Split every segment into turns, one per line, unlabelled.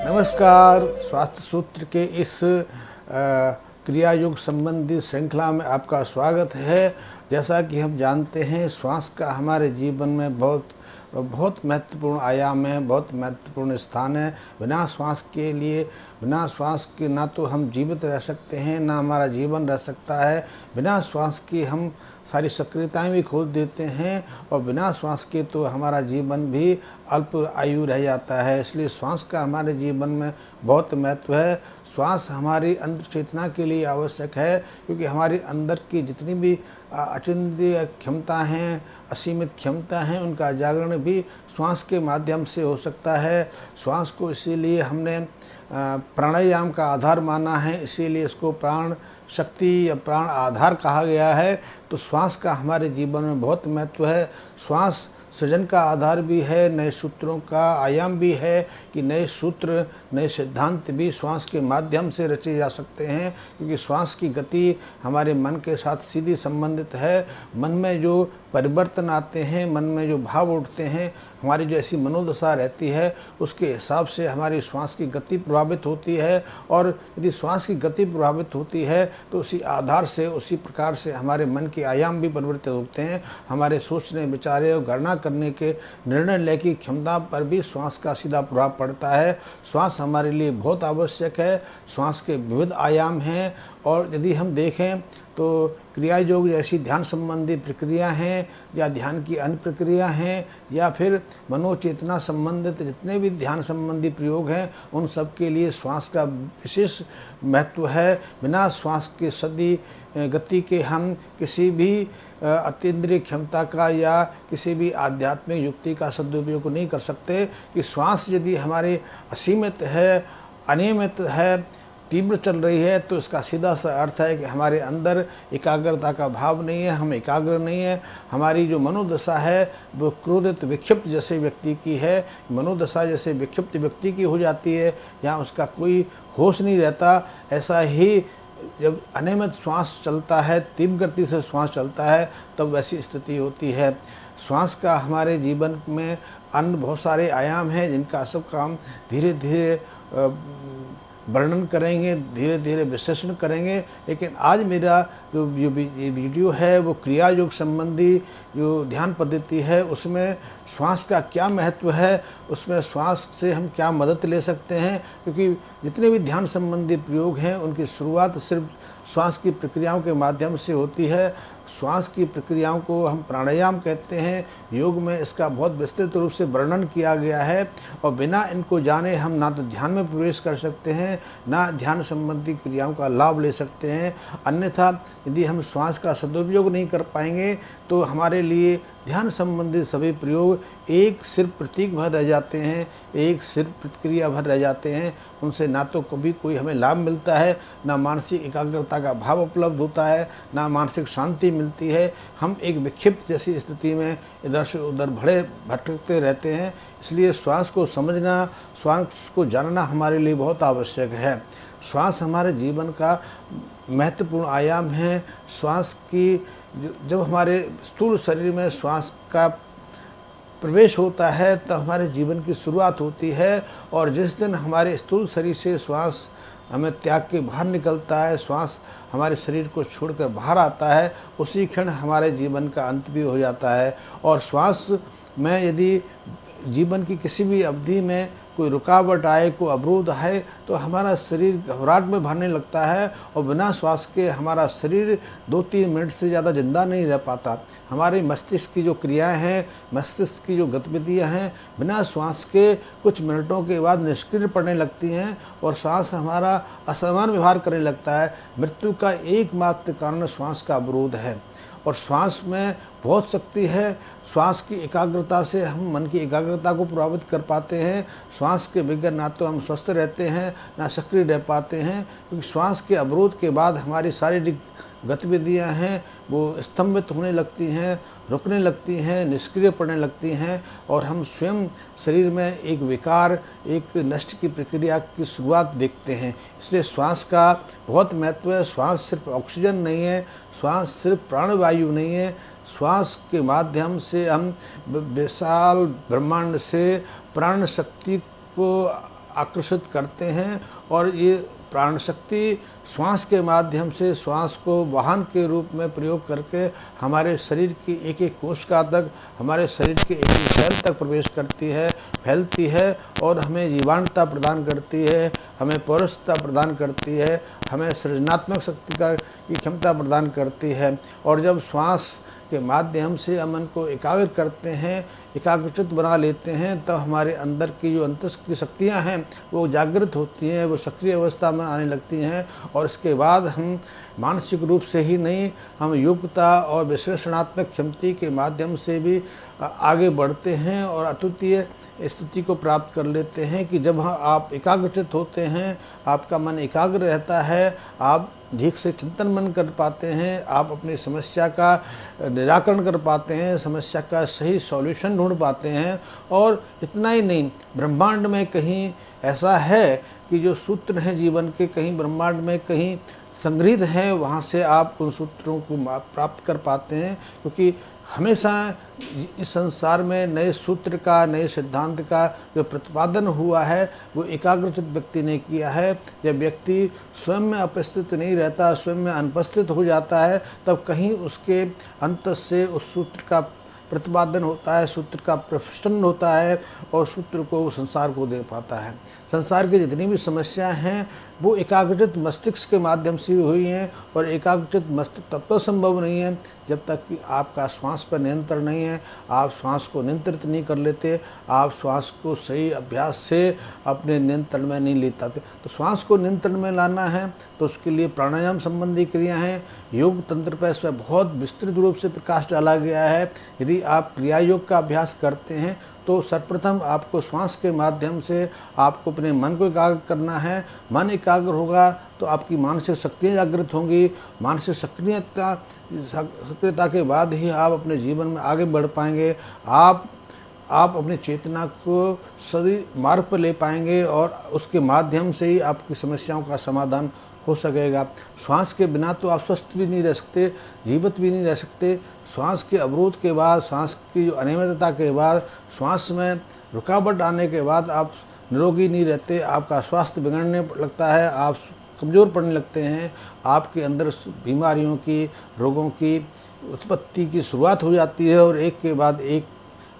नमस्कार। स्वास्थ्य सूत्र के इस क्रिया योग संबंधी श्रृंखला में आपका स्वागत है। जैसा कि हम जानते हैं, श्वास का हमारे जीवन में बहुत महत्वपूर्ण आयाम है, बहुत महत्वपूर्ण स्थान है। बिना श्वास के ना तो हम जीवित रह सकते हैं, ना हमारा जीवन रह सकता है। बिना श्वास के हम सारी सक्रियताएं भी खो देते हैं और बिना श्वास के तो हमारा जीवन भी अल्प आयु रह जाता है। इसलिए श्वास का हमारे जीवन में बहुत महत्व है। श्वास हमारी अंतर चेतना के लिए आवश्यक है, क्योंकि हमारे अंदर की जितनी भी अचिंत्य क्षमता हैं, असीमित क्षमता हैं, उनका जागरण भी श्वास के माध्यम से हो सकता है। श्वास को इसीलिए हमने प्राणायाम का आधार माना है, इसीलिए इसको प्राण शक्ति या प्राण आधार कहा गया है। तो श्वास का हमारे जीवन में बहुत महत्व है। श्वास सृजन का आधार भी है, नए सूत्रों का आयाम भी है कि नए सूत्र, नए सिद्धांत भी श्वास के माध्यम से रचे जा सकते हैं, क्योंकि श्वास की गति हमारे मन के साथ सीधी संबंधित है। मन में जो परिवर्तन आते हैं, मन में जो भाव उठते हैं, हमारी जो ऐसी मनोदशा रहती है, उसके हिसाब से हमारी श्वास की गति प्रभावित होती है। और यदि श्वास की गति प्रभावित होती है तो उसी आधार से, उसी प्रकार से हमारे मन के आयाम भी परिवर्तित होते हैं। हमारे सोचने, विचारे और गणना करने के, निर्णय लेने की क्षमता पर भी श्वास का सीधा प्रभाव पड़ता है। श्वास हमारे लिए बहुत आवश्यक है। श्वास के विविध आयाम हैं, और यदि हम देखें तो क्रिया योग जैसी ध्यान संबंधी प्रक्रिया हैं, या ध्यान की अन्य प्रक्रिया हैं, या फिर मनोचेतना संबंधित जितने भी ध्यान संबंधी प्रयोग हैं, उन सब के लिए श्वास का विशेष महत्व है। बिना श्वास के सदी गति के हम किसी भी अतीन्द्रिय क्षमता का या किसी भी आध्यात्मिक युक्ति का सदुपयोग नहीं कर सकते। कि श्वास यदि हमारे असीमित है, अनियमित है, तीव्र चल रही है, तो इसका सीधा सा अर्थ है कि हमारे अंदर एकाग्रता का भाव नहीं है, हम एकाग्र नहीं है। हमारी जो मनोदशा है वो क्रोधित विक्षिप्त जैसे व्यक्ति की है। मनोदशा जैसे विक्षिप्त व्यक्ति की हो जाती है, यहाँ उसका कोई होश नहीं रहता। ऐसा ही जब अनियमित श्वास चलता है, तीव्र गति से श्वास चलता है, तब वैसी स्थिति होती है। श्वास का हमारे जीवन में अन्य बहुत सारे आयाम हैं, जिनका सब काम धीरे धीरे वर्णन करेंगे, धीरे धीरे विश्लेषण करेंगे। लेकिन आज मेरा जो वीडियो है वो क्रिया योग संबंधी जो ध्यान पद्धति है, उसमें श्वास का क्या महत्व है, उसमें श्वास से हम क्या मदद ले सकते हैं। क्योंकि जितने भी ध्यान संबंधी प्रयोग हैं, उनकी शुरुआत सिर्फ श्वास की प्रक्रियाओं के माध्यम से होती है। श्वास की प्रक्रियाओं को हम प्राणायाम कहते हैं। योग में इसका बहुत विस्तृत रूप से वर्णन किया गया है, और बिना इनको जाने हम ना तो ध्यान में प्रवेश कर सकते हैं, ना ध्यान संबंधी क्रियाओं का लाभ ले सकते हैं। अन्यथा यदि हम श्वास का सदुपयोग नहीं कर पाएंगे तो हमारे लिए ध्यान संबंधी सभी प्रयोग एक सिर्फ प्रतीक भर रह जाते हैं, एक सिर्फ प्रतिक्रिया भर रह जाते हैं। उनसे ना तो कभी कोई हमें लाभ मिलता है, ना मानसिक एकाग्रता का भाव उपलब्ध होता है, ना मानसिक शांति मिलती है। हम एक विक्षिप्त जैसी स्थिति में इधर से उधर भटकते रहते हैं। इसलिए श्वास को समझना, श्वास को जानना हमारे लिए बहुत आवश्यक है। श्वास हमारे जीवन का महत्वपूर्ण आयाम है। श्वास की जब हमारे स्थूल शरीर में श्वास का प्रवेश होता है, तब हमारे जीवन की शुरुआत होती है। और जिस दिन हमारे स्थूल शरीर से श्वास हमें त्याग के बाहर निकलता है, श्वास हमारे शरीर को छोड़कर बाहर आता है, उसी क्षण हमारे जीवन का अंत भी हो जाता है। और श्वास में यदि जीवन की किसी भी अवधि में कोई रुकावट आए, कोई अवरोध आए, तो हमारा शरीर घबराहट में भरने लगता है, और बिना श्वास के हमारा शरीर 2-3 मिनट से ज़्यादा जिंदा नहीं रह पाता। हमारे मस्तिष्क की जो क्रियाएं हैं, मस्तिष्क की जो गतिविधियां हैं, बिना श्वास के कुछ मिनटों के बाद निष्क्रिय पड़ने लगती हैं, और श्वास हमारा असमान व्यवहार करने लगता है। मृत्यु का एकमात्र कारण श्वास का अवरोध है। और श्वास में बहुत शक्ति है। श्वास की एकाग्रता से हम मन की एकाग्रता को प्रभावित कर पाते हैं। श्वास के बगैर ना तो हम स्वस्थ रहते हैं, ना सक्रिय रह पाते हैं, क्योंकि श्वास के अवरोध के बाद हमारी शारीरिक गतिविधियां हैं वो स्तंभित होने लगती हैं, रुकने लगती हैं, निष्क्रिय पड़ने लगती हैं, और हम स्वयं शरीर में एक विकार, एक नष्ट की प्रक्रिया की शुरुआत देखते हैं। इसलिए श्वास का बहुत महत्व है। श्वास सिर्फ ऑक्सीजन नहीं है, श्वास सिर्फ प्राणवायु नहीं है। श्वास के माध्यम से हम विशाल ब्रह्मांड से प्राण शक्ति को आकर्षित करते हैं और ये प्राण शक्ति श्वास के माध्यम से श्वास को वाहन के रूप में प्रयोग करके हमारे शरीर की एक एक कोशिका तक, हमारे शरीर के एक एक सेल तक प्रवेश करती है, फैलती है और हमें जीवाणुता प्रदान करती है, हमें पौरुषता प्रदान करती है, हमें सृजनात्मक शक्ति की क्षमता प्रदान करती है। और जब श्वास के माध्यम से मन को एकाग्र करते हैं, एकाग्रचित बना लेते हैं, तब हमारे अंदर की जो अंतस्क की शक्तियाँ हैं वो जागृत होती हैं, वो सक्रिय अवस्था में आने लगती हैं। और इसके बाद हम मानसिक रूप से ही नहीं, हम योग्यता और विश्लेषणात्मक क्षमता के माध्यम से भी आगे बढ़ते हैं और अद्वितीय स्थिति को प्राप्त कर लेते हैं कि जब आप एकाग्रचित होते हैं, आपका मन एकाग्र रहता है, आप ठीक से चिंतन मन कर पाते हैं, आप अपनी समस्या का निराकरण कर पाते हैं, समस्या का सही सॉल्यूशन ढूंढ पाते हैं। और इतना ही नहीं, ब्रह्मांड में कहीं ऐसा है कि जो सूत्र हैं जीवन के, कहीं ब्रह्मांड में कहीं संग्रहित हैं, वहाँ से आप उन सूत्रों को प्राप्त कर पाते हैं। क्योंकि हमेशा इस संसार में नए सूत्र का, नए सिद्धांत का जो प्रतिपादन हुआ है वो एकाग्रचित व्यक्ति ने किया है। जब व्यक्ति स्वयं में उपस्थित नहीं रहता, स्वयं में अनुपस्थित हो जाता है, तब कहीं उसके अंत से उस सूत्र का प्रतिपादन होता है, सूत्र का प्रश्न होता है और सूत्र को संसार को दे पाता है। संसार की जितनी भी समस्याएं हैं वो एकाग्रचित मस्तिष्क के माध्यम से हुई हैं और एकाग्रचित मस्तिष्क तब तक संभव नहीं है जब तक कि आपका श्वास पर नियंत्रण नहीं है, आप श्वास को नियंत्रित नहीं कर लेते, आप श्वास को सही अभ्यास से अपने नियंत्रण में नहीं ले पाते। तो श्वास को नियंत्रण में लाना है तो उसके लिए प्राणायाम संबंधी क्रिया हैं। योग तंत्र पर इस पर बहुत विस्तृत रूप से प्रकाश डाला गया है। यदि आप क्रिया योग का अभ्यास करते हैं तो सर्वप्रथम आपको श्वास के माध्यम से आपको अपने मन को एकाग्र करना है। मन एकाग्र होगा तो आपकी मानसिक शक्तियाँ जागृत होंगी। मानसिक सक्रियता के बाद ही आप अपने जीवन में आगे बढ़ पाएंगे। आप अपनी चेतना को सही मार्ग पर ले पाएंगे और उसके माध्यम से ही आपकी समस्याओं का समाधान हो सकेगा। श्वास के बिना तो आप स्वस्थ भी नहीं रह सकते, जीवित भी नहीं रह सकते। श्वास के अवरोध के बाद, श्वास की जो अनियमितता के बाद, श्वास में रुकावट आने के बाद आप निरोगी नहीं रहते, आपका स्वास्थ्य बिगड़ने लगता है, आप कमज़ोर पड़ने लगते हैं, आपके अंदर बीमारियों की, रोगों की उत्पत्ति की शुरुआत हो जाती है और एक के बाद एक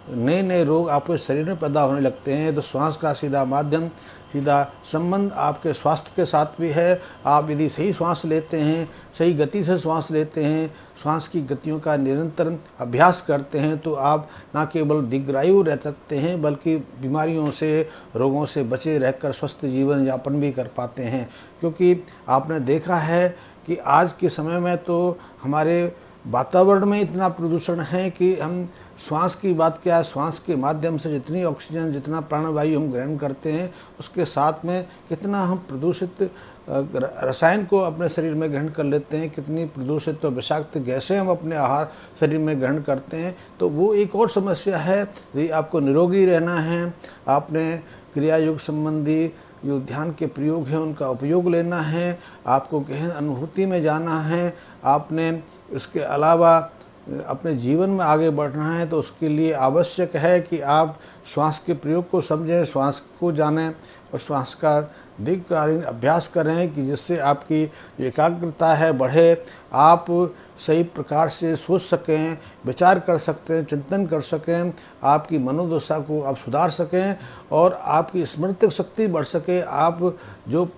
नए नए रोग आपके शरीर में पैदा होने लगते हैं। तो श्वास का सीधा माध्यम, सीधा संबंध आपके स्वास्थ्य के साथ भी है। आप यदि सही श्वास लेते हैं, सही गति से श्वास लेते हैं, श्वास की गतियों का निरंतर अभ्यास करते हैं तो आप न केवल दीर्घायु रह सकते हैं बल्कि बीमारियों से, रोगों से बचे रहकर स्वस्थ जीवन यापन भी कर पाते हैं। क्योंकि आपने देखा है कि आज के समय में तो हमारे वातावरण में इतना प्रदूषण है कि हम श्वास की बात क्या है, श्वास के माध्यम से जितनी ऑक्सीजन, जितना प्राणवायु हम ग्रहण करते हैं उसके साथ में कितना हम प्रदूषित रसायन को अपने शरीर में ग्रहण कर लेते हैं, कितनी प्रदूषित और विषाक्त गैसें हम अपने आहार शरीर में ग्रहण करते हैं। तो वो एक और समस्या है। यदि आपको निरोगी रहना है, आपने क्रिया योग संबंधी जो ध्यान के प्रयोग हैं उनका उपयोग लेना है, आपको गहन अनुभूति में जाना है, आपने इसके अलावा अपने जीवन में आगे बढ़ना है, तो उसके लिए आवश्यक है कि आप श्वास के प्रयोग को समझें, श्वास को जानें और श्वास का दीर्घकालीन अभ्यास करें कि जिससे आपकी एकाग्रता है बढ़े, आप सही प्रकार से सोच सकें, विचार कर सकते हैं, चिंतन कर सकें, आपकी मनोदशा को आप सुधार सकें और आपकी स्मृति शक्ति बढ़ सके। आप जो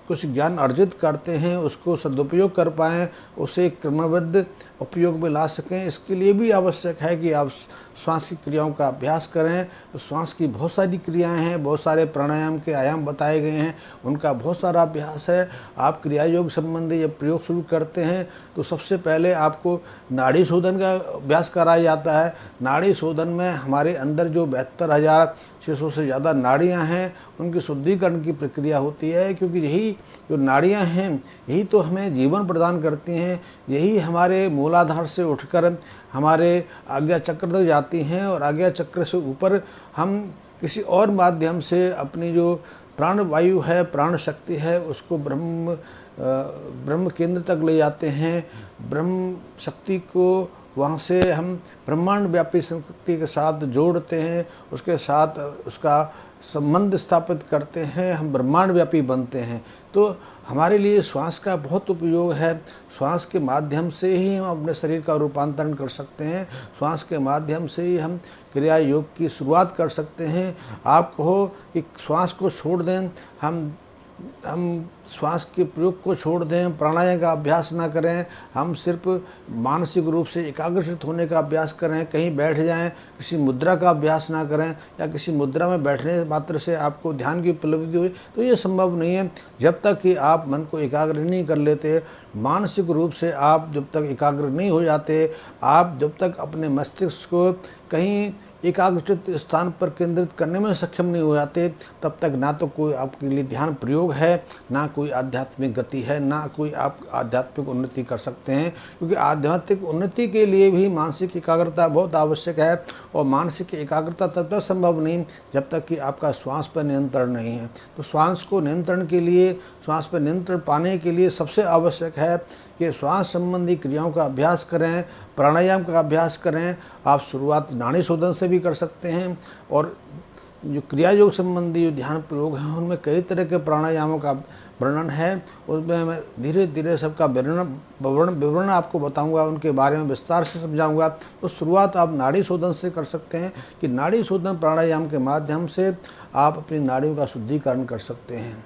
कुछ ज्ञान अर्जित करते हैं उसको सदुपयोग कर पाएँ, उसे क्रमबद्ध उपयोग में ला सकें। इसके लिए भी आवश्यक है कि आप श्वास की क्रियाओं का अभ्यास करें। तो श्वास की बहुत सारी क्रियाएं हैं, बहुत सारे प्राणायाम के आयाम बताए गए हैं, उनका बहुत सारा अभ्यास है। आप क्रिया योग संबंधी जब प्रयोग शुरू करते हैं तो सबसे पहले आपको नाड़ी शोधन का अभ्यास कराया जाता है। नाड़ी शोधन में हमारे अंदर जो 72,600 से ज़्यादा नाड़ियाँ हैं उनकी शुद्धिकरण की प्रक्रिया होती है। क्योंकि यही जो नाड़ियाँ हैं यही तो हमें जीवन प्रदान करती हैं, यही हमारे मूलाधार से उठकर हमारे आज्ञा चक्र तक जाती हैं और आज्ञा चक्र से ऊपर हम किसी और माध्यम से अपनी जो प्राण वायु है, प्राण शक्ति है, उसको ब्रह्म केंद्र तक ले जाते हैं। ब्रह्म शक्ति को वहाँ से हम ब्रह्मांड व्यापी शक्ति के साथ जोड़ते हैं, उसके साथ उसका संबंध स्थापित करते हैं, हम ब्रह्मांड व्यापी बनते हैं। तो हमारे लिए श्वास का बहुत उपयोग है। श्वास के माध्यम से ही हम अपने शरीर का रूपांतरण कर सकते हैं, श्वास के माध्यम से ही हम क्रिया योग की शुरुआत कर सकते हैं। आप कहो कि श्वास को छोड़ दें, हम श्वास के प्रयोग को छोड़ दें, प्राणायाम का अभ्यास ना करें, हम सिर्फ मानसिक रूप से एकाग्रचित होने का अभ्यास करें, कहीं बैठ जाएं, किसी मुद्रा का अभ्यास ना करें, या किसी मुद्रा में बैठने मात्र से आपको ध्यान की उपलब्धि हुई, तो ये संभव नहीं है। जब तक कि आप मन को एकाग्र नहीं कर लेते, मानसिक रूप से आप जब तक एकाग्र नहीं हो जाते, आप जब तक अपने मस्तिष्क को कहीं एकाग्रचित स्थान पर केंद्रित करने में सक्षम नहीं हो जाते, तब तक ना तो कोई आपके लिए ध्यान प्रयोग है, ना कोई आध्यात्मिक गति है, ना कोई आप आध्यात्मिक उन्नति कर सकते हैं। क्योंकि आध्यात्मिक उन्नति के लिए भी मानसिक एकाग्रता बहुत आवश्यक है, और मानसिक एकाग्रता तब तक संभव नहीं जब तक कि आपका श्वास पर नियंत्रण नहीं है। तो श्वास को नियंत्रण के लिए, श्वास पर नियंत्रण पाने के लिए सबसे आवश्यक है कि श्वास संबंधी क्रियाओं का अभ्यास करें, प्राणायाम का अभ्यास करें। आप शुरुआत नाड़ी शोधन से भी कर सकते हैं, और जो क्रिया योग संबंधी जो ध्यान प्रयोग हैं उनमें कई तरह के प्राणायामों का वर्णन है। उसमें मैं धीरे धीरे सबका विवरण आपको बताऊंगा, उनके बारे में विस्तार से समझाऊंगा। तो शुरुआत आप नाड़ी शोधन से कर सकते हैं कि नाड़ी शोधन प्राणायाम के माध्यम से आप अपनी नाड़ियों का शुद्धिकरण कर सकते हैं।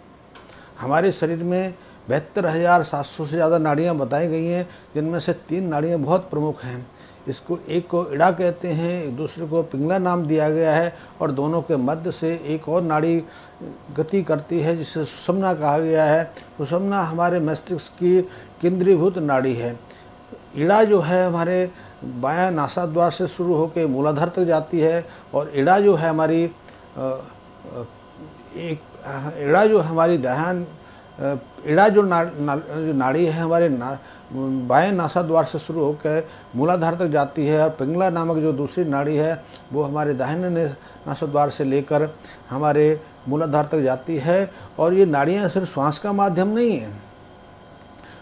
हमारे शरीर में 72,700 से ज़्यादा नाड़ियाँ बताई गई हैं, जिनमें से 3 नाड़ियाँ बहुत प्रमुख हैं। इसको एक को इड़ा कहते हैं, एक दूसरे को पिंगला नाम दिया गया है, और दोनों के मध्य से एक और नाड़ी गति करती है जिसे सुषुम्ना कहा गया है। सुषुम्ना हमारे मस्तिष्क की केंद्रीभूत नाड़ी है। इड़ा जो है हमारे बायां नासाद्वार से शुरू होकर मूलाधार तक जाती है, और इड़ा जो है हमारी इड़ा जो हमारी दायां इड़ा जो नाड़ी है हमारे बाएं नासाद्वार से शुरू होकर मूलाधार तक जाती है, और पिंगला नामक जो दूसरी नाड़ी है वो हमारे दाहिने नासाद्वार से लेकर हमारे मूलाधार तक जाती है। और ये नाड़ियाँ सिर्फ श्वास का माध्यम नहीं है,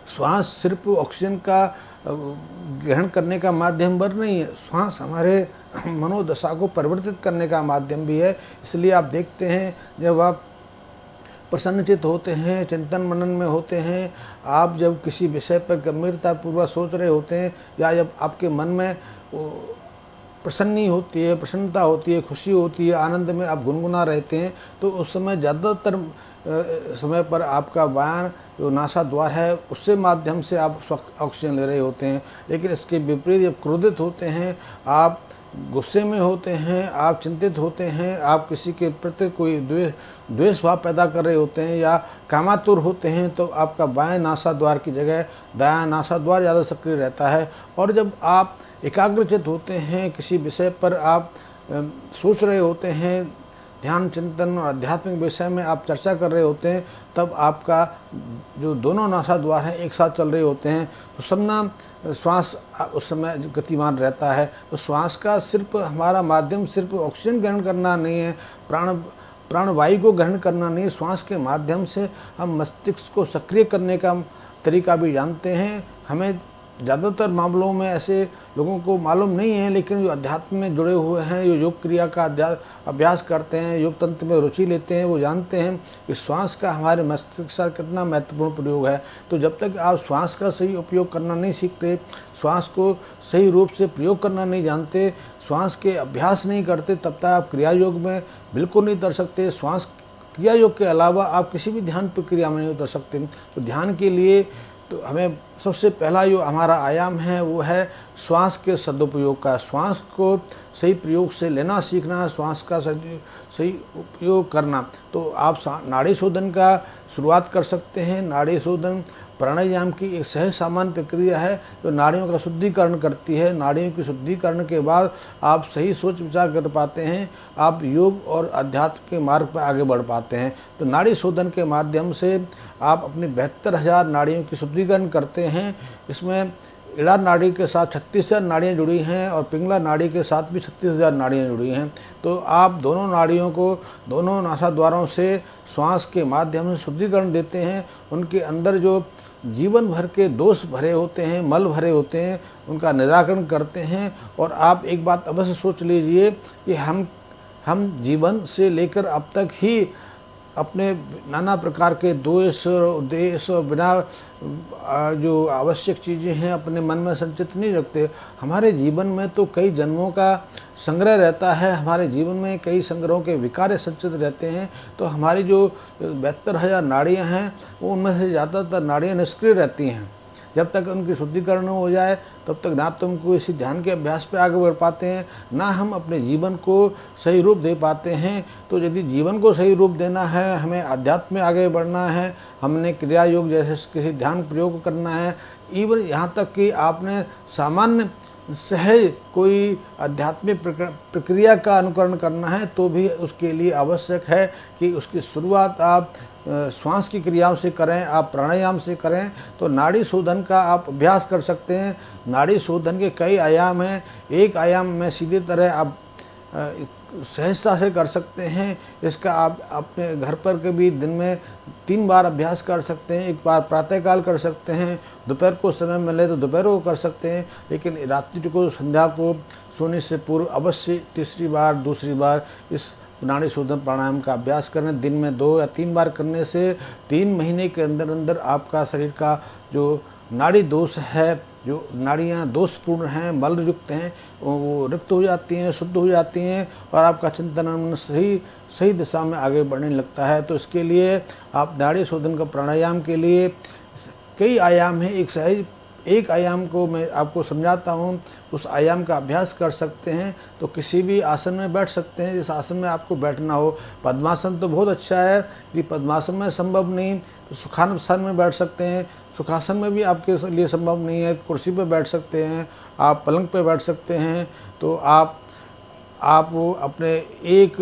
श्वास सिर्फ ऑक्सीजन का ग्रहण करने का माध्यम भर नहीं है, श्वास हमारे मनोदशा को परिवर्तित करने का माध्यम भी है। इसलिए आप देखते हैं जब आप प्रसन्नचित होते हैं, चिंतन मनन में होते हैं, आप जब किसी विषय पर गंभीरतापूर्वक सोच रहे होते हैं, या जब आपके मन में प्रसन्नता होती है, खुशी होती है, आनंद में आप गुनगुना रहते हैं, तो उस समय ज़्यादातर समय पर आपका बायां जो नासाद्वार है उससे माध्यम से आप ऑक्सीजन ले रहे होते हैं। लेकिन इसके विपरीत जब क्रोधित होते हैं, आप गुस्से में होते हैं, आप चिंतित होते हैं, आप किसी के प्रति कोई द्वेष भाव पैदा कर रहे होते हैं, या कामातुर होते हैं, तो आपका बाएं नासाद्वार की जगह दायां नासाद्वार ज़्यादा सक्रिय रहता है। और जब आप एकाग्रचित होते हैं, किसी विषय पर आप सोच रहे होते हैं, ध्यान चिंतन और आध्यात्मिक विषय में आप चर्चा कर रहे होते हैं, तब आपका जो दोनों नासाद्वार हैं एक साथ चल रहे होते हैं, तो सुषुम्ना श्वास उस समय गतिमान रहता है। तो श्वास का सिर्फ हमारा माध्यम सिर्फ ऑक्सीजन ग्रहण करना नहीं है, प्राणवायु को ग्रहण करना नहीं, श्वास के माध्यम से हम मस्तिष्क को सक्रिय करने का तरीका भी जानते हैं। हमें ज़्यादातर मामलों में ऐसे लोगों को मालूम नहीं है, लेकिन जो अध्यात्म में जुड़े हुए हैं, जो योग क्रिया का अभ्यास करते हैं, योग तंत्र में रुचि लेते हैं, वो जानते हैं कि श्वास का हमारे मस्तिष्क के साथ कितना महत्वपूर्ण प्रयोग है। तो जब तक आप श्वास का सही उपयोग करना नहीं सीखते, श्वास को सही रूप से प्रयोग करना नहीं जानते, श्वास के अभ्यास नहीं करते, तब तक आप क्रिया योग में बिल्कुल नहीं उतर सकते। श्वास क्रिया योग के अलावा आप किसी भी ध्यान प्रक्रिया में नहीं उतर सकते। तो ध्यान के लिए तो हमें सबसे पहला जो हमारा आयाम है वो है श्वास के सदुपयोग का। श्वास को सही प्रयोग से लेना सीखना, श्वास का सही उपयोग करना। तो आप नाड़ी शोधन का शुरुआत कर सकते हैं। नाड़ी शोधन प्राणायाम की एक सहज सामान्य प्रक्रिया है जो नाड़ियों का शुद्धिकरण करती है। नाड़ियों की शुद्धिकरण के बाद आप सही सोच विचार कर पाते हैं, आप योग और अध्यात्म के मार्ग पर आगे बढ़ पाते हैं। तो नाड़ी शोधन के माध्यम से आप अपनी 72,000 नाड़ियों की शुद्धिकरण करते हैं। इसमें इड़ा नाड़ी के साथ 36,000 नाड़ियाँ जुड़ी हैं और पिंगला नाड़ी के साथ भी 36,000 नाड़ियाँ जुड़ी हैं। तो आप दोनों नाड़ियों को दोनों नासाद्वारों से श्वास के माध्यम से शुद्धिकरण देते हैं। उनके अंदर जो जीवन भर के दोष भरे होते हैं, मल भरे होते हैं, उनका निराकरण करते हैं। और आप एक बात अवश्य सोच लीजिए कि हम हम जीवन से लेकर अब तक ही अपने नाना प्रकार के दोष और उद्देश्य और बिना जो आवश्यक चीज़ें हैं अपने मन में संचित नहीं रखते। हमारे जीवन में तो कई जन्मों का संग्रह रहता है, हमारे जीवन में कई संग्रहों के विकार संचित रहते हैं। तो हमारी जो 72,000 नाड़ियाँ हैं वो उनमें से ज़्यादातर नाड़ियाँ निष्क्रिय रहती हैं। जब तक उनकी शुद्धिकरण हो जाए तब तक ना तो हम किसी ध्यान के अभ्यास पे आगे बढ़ पाते हैं, ना हम अपने जीवन को सही रूप दे पाते हैं। तो यदि जीवन को सही रूप देना है, हमें अध्यात्म में आगे बढ़ना है, हमने क्रिया योग जैसे किसी ध्यान प्रयोग करना है, इवन यहाँ तक कि आपने सामान्य सहज कोई आध्यात्मिक प्रक्रिया का अनुकरण करना है तो भी उसके लिए आवश्यक है कि उसकी शुरुआत आप श्वास की क्रियाओं से करें, आप प्राणायाम से करें। तो नाड़ी शोधन का आप अभ्यास कर सकते हैं। नाड़ी शोधन के कई आयाम हैं। एक आयाम में सीधी तरह आप सहजता से कर सकते हैं। इसका आप अपने घर पर कभी दिन में 3 बार अभ्यास कर सकते हैं। एक बार प्रातःकाल कर सकते हैं, दोपहर को समय मिले तो दोपहर को कर सकते हैं, लेकिन रात्रि को संध्या को सोने से पूर्व अवश्य तीसरी बार दूसरी बार इस नाड़ी शोधन प्राणायाम का अभ्यास करें। दिन में 2 या 3 बार करने से 3 महीने के अंदर अंदर आपका शरीर का जो नाड़ी दोष है, जो नाड़ियाँ दोषपूर्ण हैं, मल युक्त हैं, वो रिक्त हो जाती हैं, शुद्ध हो जाती हैं और आपका चिंतन मन सही दिशा में आगे बढ़ने लगता है। तो इसके लिए आप नाड़ी शोधन का प्राणायाम के लिए कई आयाम हैं। एक आयाम को मैं आपको समझाता हूँ, उस आयाम का अभ्यास कर सकते हैं। तो किसी भी आसन में बैठ सकते हैं जिस आसन में आपको बैठना हो। पद्मासन तो बहुत अच्छा है, यदि पद्मासन में संभव नहीं तो सुखासन में बैठ सकते हैं। सुखासन में भी आपके लिए संभव नहीं है, कुर्सी पर बैठ सकते हैं, आप पलंग पर बैठ सकते हैं। तो आप वो अपने एक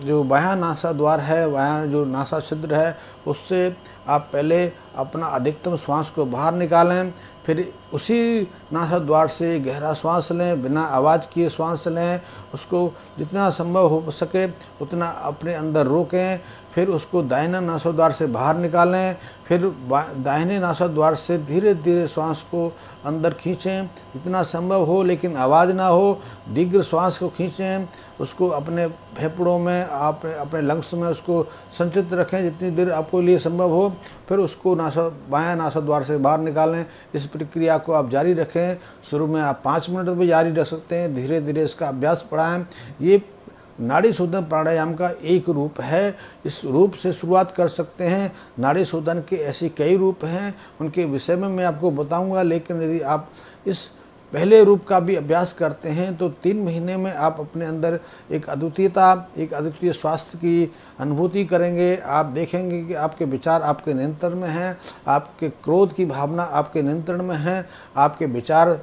जो बायां नासा द्वार है, बायां जो नासा छिद्र है, उससे आप पहले अपना अधिकतम श्वास को बाहर निकालें, फिर उसी नासा द्वार से गहरा श्वास लें, बिना आवाज़ किए श्वास लें, उसको जितना संभव हो सके उतना अपने अंदर रोकें, फिर उसको दाहिना नासाद्वार से बाहर निकालें, फिर दाहिने नासाद्वार से धीरे धीरे श्वास को अंदर खींचें जितना संभव हो, लेकिन आवाज़ ना हो। दीर्घ श्वास को खींचें, उसको अपने फेफड़ों में, आप अपने लंग्स में उसको संचित रखें जितनी देर आपको लिए संभव हो, फिर उसको बायां नासाद्वार से बाहर निकालें। इस प्रक्रिया को आप जारी रखें। शुरू में आप 5 मिनट भी जारी रख सकते हैं, धीरे धीरे इसका अभ्यास बढ़ाएं। ये नाड़ी शोधन प्राणायाम का एक रूप है। इस रूप से शुरुआत कर सकते हैं। नाड़ी शोधन के ऐसे कई रूप हैं, उनके विषय में मैं आपको बताऊंगा, लेकिन यदि आप इस पहले रूप का भी अभ्यास करते हैं तो 3 महीने में आप अपने अंदर एक अद्वितीय स्वास्थ्य की अनुभूति करेंगे। आप देखेंगे कि आपके विचार आपके नियंत्रण में हैं, आपके क्रोध की भावना आपके नियंत्रण में है, आपके विचार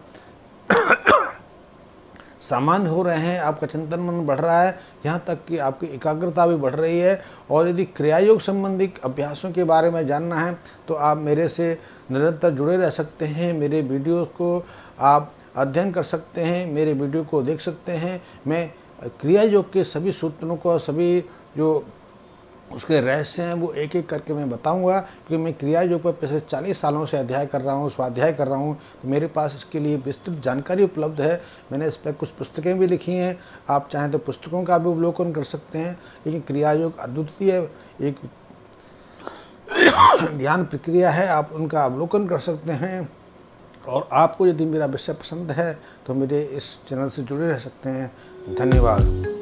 सामान्य हो रहे हैं, आपका चिंतन मन बढ़ रहा है, यहाँ तक कि आपकी एकाग्रता भी बढ़ रही है। और यदि क्रियायोग संबंधी अभ्यासों के बारे में जानना है तो आप मेरे से निरंतर जुड़े रह सकते हैं। मेरे वीडियो को आप अध्ययन कर सकते हैं, मेरे वीडियो को देख सकते हैं। मैं क्रिया योग के सभी सूत्रों को, सभी जो उसके रहस्य हैं वो एक एक करके मैं बताऊंगा, क्योंकि मैं क्रिया योग पर पिछले 40 सालों से अध्याय कर रहा हूँ, स्वाध्याय कर रहा हूँ। तो मेरे पास इसके लिए विस्तृत जानकारी उपलब्ध है। मैंने इस पर कुछ पुस्तकें भी लिखी हैं, आप चाहें तो पुस्तकों का भी अवलोकन कर सकते हैं। लेकिन क्रिया योग अद्वितीय एक ध्यान प्रक्रिया है, आप उनका अवलोकन कर सकते हैं। और आपको यदि मेरा विषय पसंद है तो मेरे इस चैनल से जुड़े रह सकते हैं। धन्यवाद।